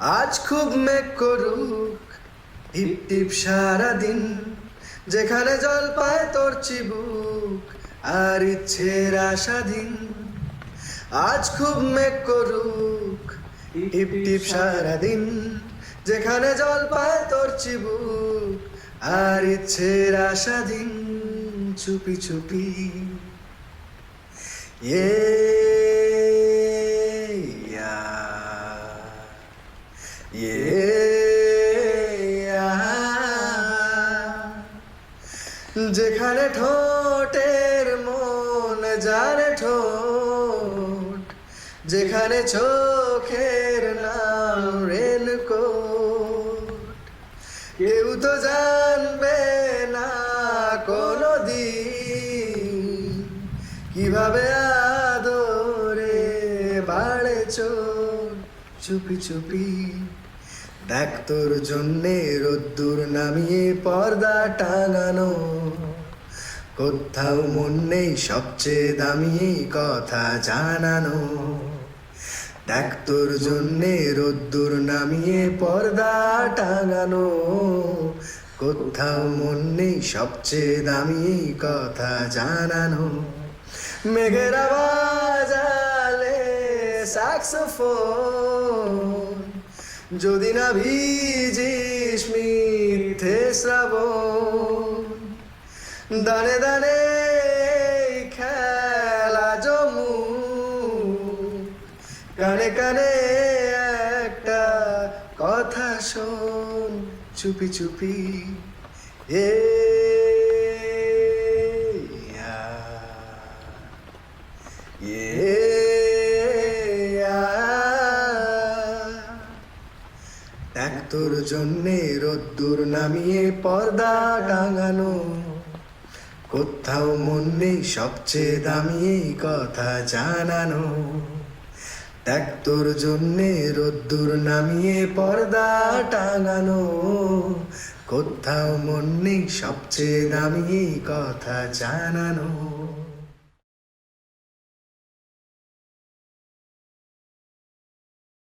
আজ খুব মেঘ করুক, টিপ টিপ সারাদিন, যেখানে জল পায় তোর চিবুক আর ইচ্ছের আশাধীন। আজ খুব মেঘ করুক, টিপ টিপ সারাদিন, যেখানে জল পায় তোর চিবুক আর ইচ্ছের আশাধীন। চুপি চুপি যেখানে ঠোঁটের মন জানে ঠোঁট, যেখানে চোখের নাম রেনকোট, কেউ তো জানবে না কোনদিন কিভাবে আদরে বাড়ে চোট। চুপি চুপি দেখ তোর জন্যে রোদ্দুর নামিয়ে পর্দা টাঙানো, কোথাও মন নেই সবচেয়ে দামি কথা জানানো। দেখ তোর জন্যে রোদ্দুর নামিয়ে পর্দা টাঙানো, কোথাও মন নেই সবচেয়ে দামি কথা জানানো। মেঘের বাজালে স্যাক্সোফোন, যদি না ভিজিস মিথ্যে শ্রাবণ, দানে দানে খেলা জমু, কানে কানে একটা কথা শোন। চুপি চুপি এ দেখ তোর জন্যে রোদ্দুর নামিয়ে পর্দা টাঙানো, কোথাও মন নেই সবচেয়ে দামি কথা জানানো। দেখ তোর জন্যে রোদ্দুর নামিয়ে পর্দা টাঙানো, কোথাও মন নেই সবচেয়ে দামি কথা জানানো।